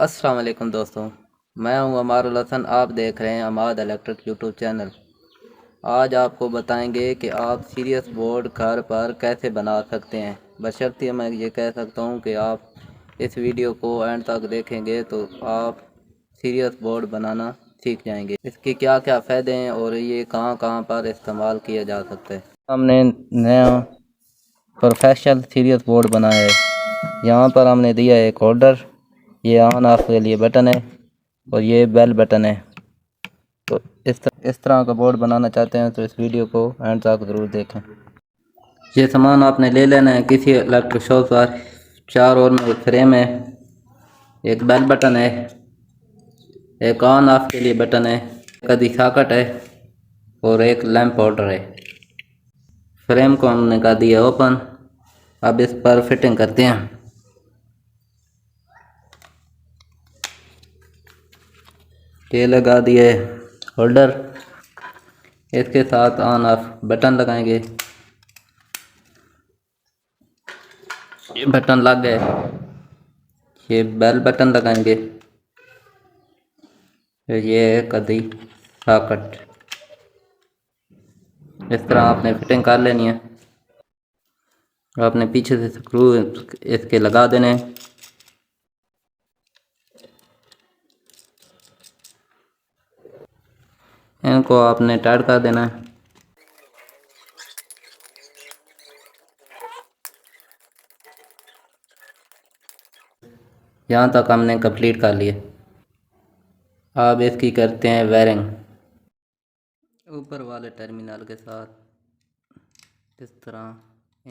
अस्सलाम वालेकुम दोस्तों, मैं हूं अमारुल हसन। आप देख रहे हैं अमाद इलेक्ट्रिक यूट्यूब चैनल। आज आपको बताएंगे कि आप सीरियस बोर्ड घर पर कैसे बना सकते हैं। बशर्ते मैं ये कह सकता हूं कि आप इस वीडियो को एंड तक देखेंगे तो आप सीरियस बोर्ड बनाना सीख जाएंगे। इसके क्या क्या फ़ायदे हैं और ये कहां कहां पर इस्तेमाल किया जा सकता है। हमने नया प्रोफेशनल सीरियस बोर्ड बनाया है। यहाँ पर हमने दिया है एक होल्डर, ये ऑन ऑफ के लिए बटन है और ये बेल बटन है। तो इस तरह का बोर्ड बनाना चाहते हैं तो इस वीडियो को एंड तक ज़रूर देखें। ये सामान आपने ले लेना है किसी इलेक्ट्रिक शॉप पर। 4 और में फ्रेम है, एक बेल बटन है, एक ऑन ऑफ के लिए बटन है, कदी सॉकेट है और एक लैंप होल्डर है। फ्रेम को हमने कर दिया ओपन। अब इस पर फिटिंग करते हैं। ये लगा दिए होल्डर, इसके साथ ऑन ऑफ बटन लगाएंगे। ये बटन लग गए। ये बेल बटन लगाएंगे। फिर ये है कदी सॉकेट। इस तरह आपने फिटिंग कर लेनी है। आपने पीछे से स्क्रू इसके लगा देने हैं। इनको आपने टाइट कर देना है। यहाँ तक हमने कंप्लीट कर लिया। अब इसकी करते हैं वायरिंग। ऊपर वाले टर्मिनल के साथ इस तरह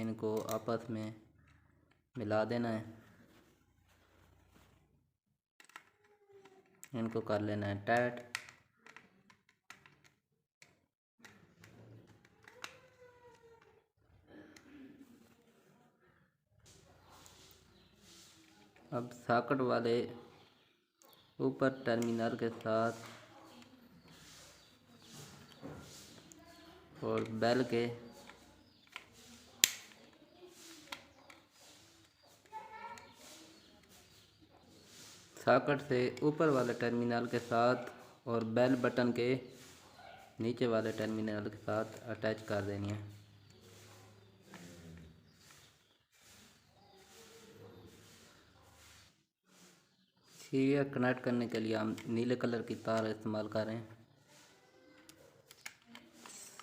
इनको आपस में मिला देना है। इनको कर लेना है टाइट। अब सॉकेट वाले ऊपर टर्मिनल के साथ और बेल के सॉकेट से ऊपर वाले टर्मिनल के साथ और बेल बटन के नीचे वाले टर्मिनल के साथ अटैच कर देनी है। सीरियल कनेक्ट करने के लिए हम नीले कलर की तार इस्तेमाल करें।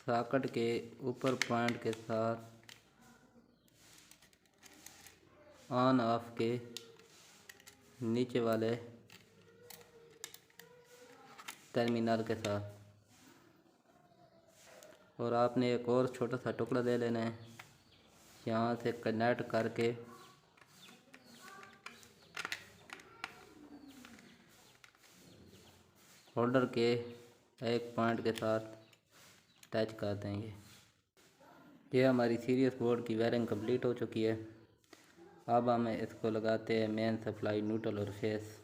सॉकेट के ऊपर पॉइंट के साथ ऑन ऑफ के नीचे वाले टर्मिनल के साथ, और आपने एक और छोटा सा टुकड़ा ले लेना है। यहाँ से कनेक्ट करके होल्डर के एक पॉइंट के साथ अटैच कर देंगे। ये हमारी सीरियस बोर्ड की वायरिंग कंप्लीट हो चुकी है। अब हम इसको लगाते हैं मेन सप्लाई, न्यूट्रल और फेस।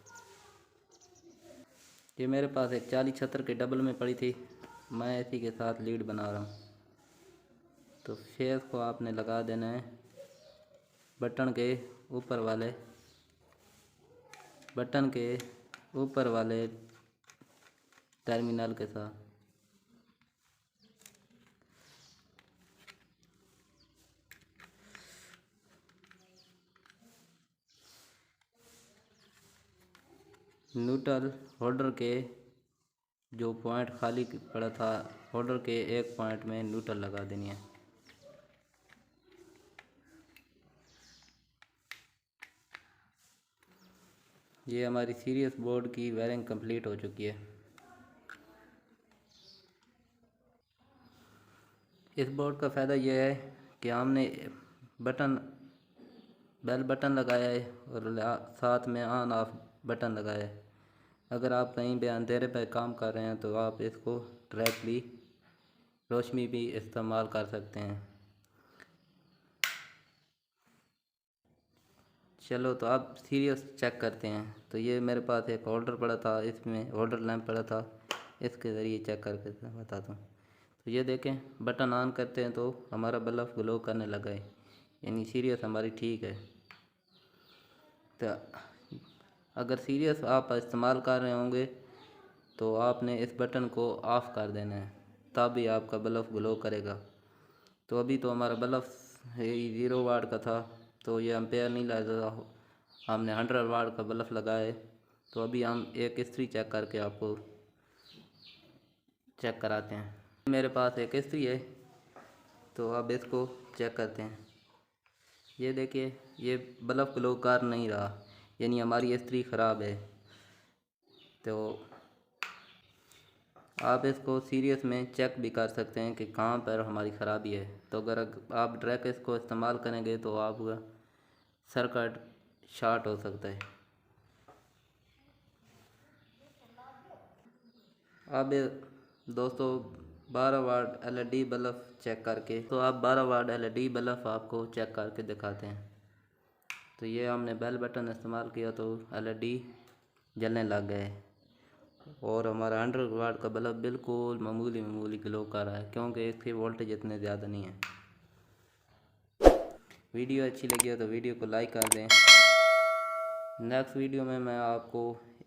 ये मेरे पास एक 40-76 के डबल में पड़ी थी, मैं इसी के साथ लीड बना रहा हूँ। तो फेस को आपने लगा देना है बटन के ऊपर वाले टर्मिनल के साथ। न्यूट्रल होल्डर के जो पॉइंट खाली पड़ा था, होल्डर के एक पॉइंट में न्यूट्रल लगा देनी है। ये हमारी सीरियस बोर्ड की वायरिंग कंप्लीट हो चुकी है। इस बोर्ड का फ़ायदा यह है कि हमने बेल बटन लगाया है और साथ में ऑन ऑफ बटन लगाया है। अगर आप कहीं भी अंधेरे पर काम कर रहे हैं तो आप इसको डायरेक्टली रोशनी भी इस्तेमाल कर सकते हैं। चलो तो अब सीरियस चेक करते हैं। तो ये मेरे पास एक होल्डर पड़ा था, इसमें होल्डर लैंप पड़ा था, इसके ज़रिए चेक करके बताता हूँ। तो ये देखें, बटन ऑन करते हैं तो हमारा बल्ब ग्लो करने लगा है, यानी सीरियस हमारी ठीक है। तो अगर सीरियस आप इस्तेमाल कर रहे होंगे तो आपने इस बटन को ऑफ़ कर देना है, तभी आपका बल्ब ग्लो करेगा। तो अभी तो हमारा बल्ब 0 वाट का था, तो ये एम्पेयर नहीं लगा, हमने 100 वाट का बल्ब लगाया है। तो अभी हम एक इस्त्री चेक करके आपको चेक कराते हैं। मेरे पास एक इस्त्री है, तो अब इसको चेक करते हैं। ये देखिए, ये बल्ब ग्लो कर नहीं रहा, यानी हमारी इस्त्री ख़राब है। तो आप इसको सीरियस में चेक भी कर सकते हैं कि कहाँ पर हमारी ख़राबी है। तो अगर आप डायरेक्ट इसको इस्तेमाल करेंगे तो आपका सर्किट शॉर्ट हो सकता है। अब दोस्तों 12 वाट एलईडी बल्ब चेक करके, तो आप 12 वाट एलईडी बल्ब आपको चेक करके दिखाते हैं। तो ये हमने बेल बटन इस्तेमाल किया तो एलईडी जलने लग गए और हमारा 100 वाट का बल्ब बिल्कुल मामूली ग्लो कर रहा है, क्योंकि इसकी वोल्टेज इतने ज़्यादा नहीं है। वीडियो अच्छी लगी हो तो वीडियो को लाइक कर दें। नेक्स्ट वीडियो में मैं आपको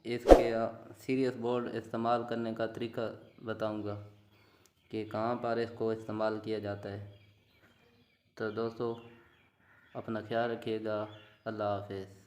इसके सीरियस बोर्ड इस्तेमाल करने का तरीका बताऊंगा कि कहाँ पर इसको इस्तेमाल किया जाता है। तो दोस्तों अपना ख्याल रखिएगा। अल्लाह हाफ़िज़।